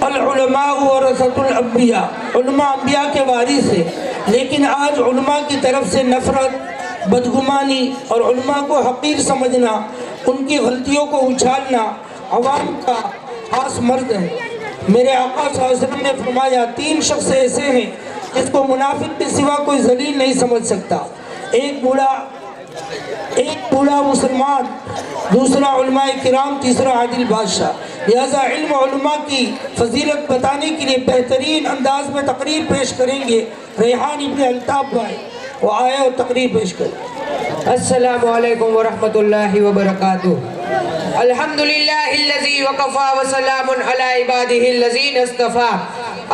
العلماء ورثۃ الانبیاء، علماء انبیاء کے وارث ہیں، لیکن آج علماء کی طرف سے نفرت، بدگمانی اور علماء کو حقیر سمجھنا، ان کی غلطیوں کو اچھالنا عوام کا خاص مرض ہے۔ میرے آقا صلی اللہ علیہ وسلم نے فرمایا 3 شخص ایسے ہیں جس کو منافق کے سوا کوئی ذلیل نہیں سمجھ سکتا، ایک بوڑھا مسلمان، دوسرا علماء کرام، تیسرا عادل بادشاہ۔ لہذا علم و علماء کی فضیلت بتانے کے لیے بہترین انداز میں تقریر پیش کریں گے ریحان ابن الطاف بھائی، وہ آئے اور تقریر پیش کریں۔ السلام علیکم ورحمۃ اللہ وبرکاتہ۔ الحمدللہ الذی وکفا وسلام علی عبادہ الذین اصطفا،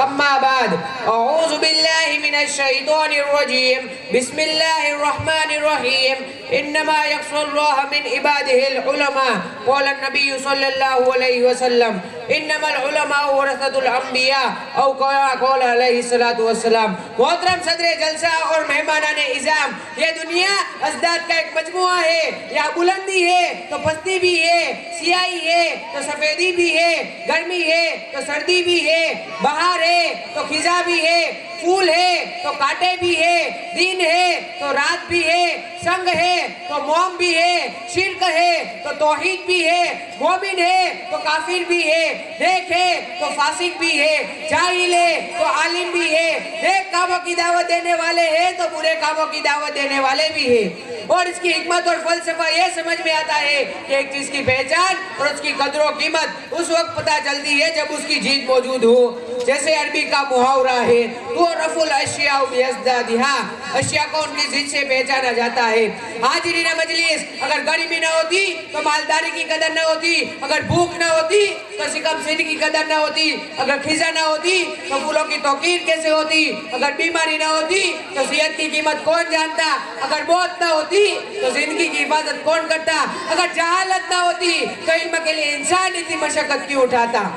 اما بعد، اعوذ باللہ من الشیطان الرجیم، بسم اللہ الرحمن الرحیم، انما یخشی اللہ من عبادہ العلماء، قال النبی صلی اللہ علیہ وسلم، انما العلماء ورثۃ الانبیاء، او قال علیہ الصلوۃ والسلام۔ محترم صدر جلسہ اور مہمانان اعظام، یہ دنیا ازداد کا ایک مجموعہ ہے، یہاں بلندی ہے تو پستی بھی ہے، سیاہی ہے تو سفیدی بھی ہے، گرمی ہے تو سردی بھی ہے، بہار ہے تو خزاں بھی ہے، پھول ہے تو کانٹے بھی ہے، دن ہے تو رات بھی ہے، سنگ ہے تو موم بھی ہے، شرک ہے تو توحید بھی ہے، مومن ہے تو کافر بھی ہے، نیک ہے تو فاسق بھی ہے، جاہل ہے تو عالم بھی ہے، نیک کاموں کی دعوت دینے والے ہیں تو برے کاموں کی دعوت دینے والے بھی ہیں۔ اور اس کی حکمت اور فلسفہ یہ سمجھ میں آتا ہے کہ ایک چیز کی پہچان اور اس کی قدر و قیمت اس وقت پتہ چلتی ہے جب اس کی جیت موجود ہو۔ جیسے عربی کا محاورہ ہے تُعْرَفُ الْأَشْيَاءُ بِأَضْدَادِهَا، اشیاء کو ان کی ضد سے پہچانا جاتا ہے۔ حاضرین مجلس، اگر گرمی نہ ہوتی تو مالداری کی قدر نہ ہوتی، اگر بھوک نہ ہوتی تو شکم سن کی قدر نہ ہوتی، اگر خزاں نہ ہوتی تو پھولوں کی توقیر کیسے ہوتی، اگر بیماری نہ ہوتی تو صحت کی قیمت کون جانتا، اگر موت نہ ہوتی تو زندگی کی حفاظت کون کرتا، اگر جہالت نہ ہوتی تو علم کے لیے انسان اتنی مشقت کیوں اٹھاتا۔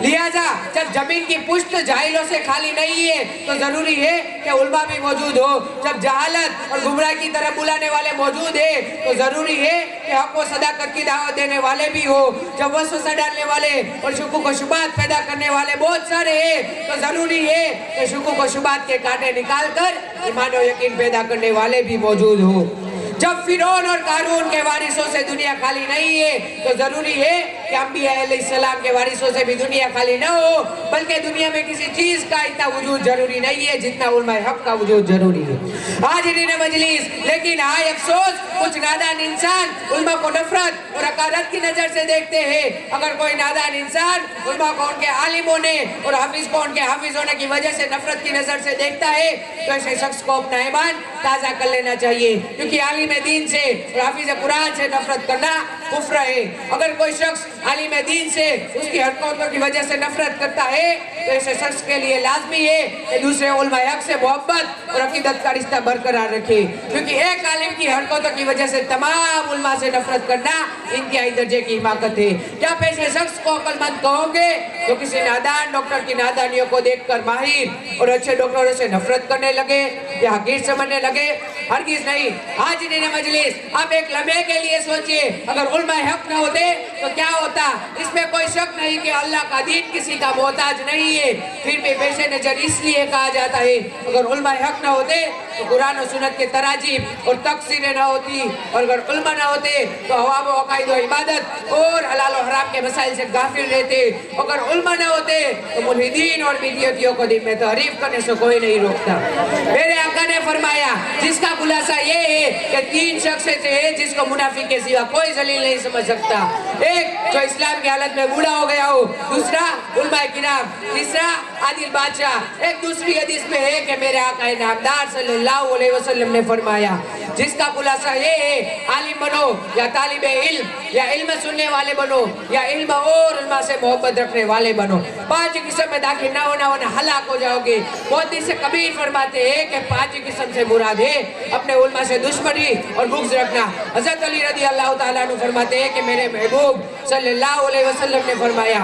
لہذا جب زمین کی پشت جاہلوں سے خالی نہیں ہے تو ضروری ہے کہ علماء بھی موجود ہو۔ جب جہالت اور گمراہی کی طرف بلانے والے موجود ہیں تو ضروری ہے کہ حق و صداقت کی دعوت دینے والے بھی ہو۔ جب وسوسہ ڈالنے والے اور شکوک و شبہات پیدا کرنے والے بہت سارے ہیں تو ضروری ہے کہ شکوک و شبہات کے کانٹے نکال کر ایمان و یقین پیدا کرنے والے بھی موجود ہوں۔ جب فرعون اور قارون کے وارثوں سے دنیا خالی نہیں ہے تو ضروری ہے کہ انبیاء علیہ السلام کے وارثوں سے بھی دنیا خالی نہ ہو، بلکہ دنیا میں کسی چیز کا اتنا وجود ضروری نہیں ہے جتنا علماء حق کا وجود ضروری ہے۔ حاضرین مجلس، لیکن ہائے افسوس کچھ نادان انسان علماء کو نفرت اور حقارت کی نظر سے دیکھتے ہیں۔ اگر کوئی نادان انسان علماء کو ان کے عالم ہونے اور حافظ کو ان کے حافظ ہونے کی وجہ سے نفرت کی نظر سے دیکھتا ہے تو ایسے شخص کو اپنا ایمان تازہ کر لینا چاہیے، کیونکہ عالم دین سے اور حافظ قرآن سے نفرت کرنا کفر ہے۔ اگر کوئی شخص عالم دین سے اس کی حرکتوں کی وجہ سے نفرت کرتا ہے تو ایسے شخص کے لیے لازمی ہے کہ دوسرے علماء حق سے محبت اور عقیدت کا رشتہ برقرار رکھے، کیونکہ ایک عالم کی حرکتوں کی وجہ سے تمام علماء سے نفرت کرنا انتہائی درجے کی حماقت ہے۔ کیا آپ ایسے شخص کو عقل مند کہو گے جو کسی نادان ڈاکٹر کی نادانیوں کو دیکھ کر ماہر اور اچھے ڈاکٹروں سے نفرت کرنے لگے یا حقیر سمجھنے لگے؟ ہرگز نہیں۔ حاضرین مجلس، آپ ایک لمحے کے لیے سوچئے اگر علماء حق نہ ہوتے تو کیا ہوتا؟ اس میں کوئی شک نہیں کہ اللہ کا دین کسی کا محتاج نہیں ہے، پھر بھی پیش نظر اس لیے کہا جاتا ہے اگر علماء حق نہ ہوتے تو قرآن و سنت کے تراجم اور تفسیریں نہ ہوتی، اور اگر علماء نہ ہوتے تو عوام و عقائد و عبادت اور حلال و حرام کے مسائل سے غافل رہتے، اگر علماء نہ ہوتے تو ملحدین اور بدعتیوں کو دین میں تحریف کرنے سے کوئی نہیں روکتا۔ میرے آقا نے فرمایا جس کا خلاصہ یہ ہے کہ 3 شخص ہے جس کو منافق کے سوا کوئی ذلیل نہیں سمجھ سکتا، ایک جو اسلام کی حالت میں بوڑھا ہو گیا ہو، دوسرا علماء کرام، تیسرا عادل بادشاہ۔ ایک دوسری حدیث میں ہے کہ میرے آقا نامدار صلی اللہ علیہ وسلم نے فرمایا جس کا خلاصہ یہ ہے عالم بنو یا طالب علم یا علم سننے والے بنو یا علم اور علماء سے محبت رکھنے والے بنو، 5 قسم میں داخل نہ ہونا ہلاک ہو جاؤ گے۔ موتی سے کبیر فرماتے ہیں کہ 5 قسم سے مراد ہے اپنے علماء سے دشمنی اور بغض رکھنا۔ حضرت علی رضی اللہ تعالیٰ عنہ فرماتے ہیں کہ میرے محبوب صلی اللہ علیہ وسلم نے فرمایا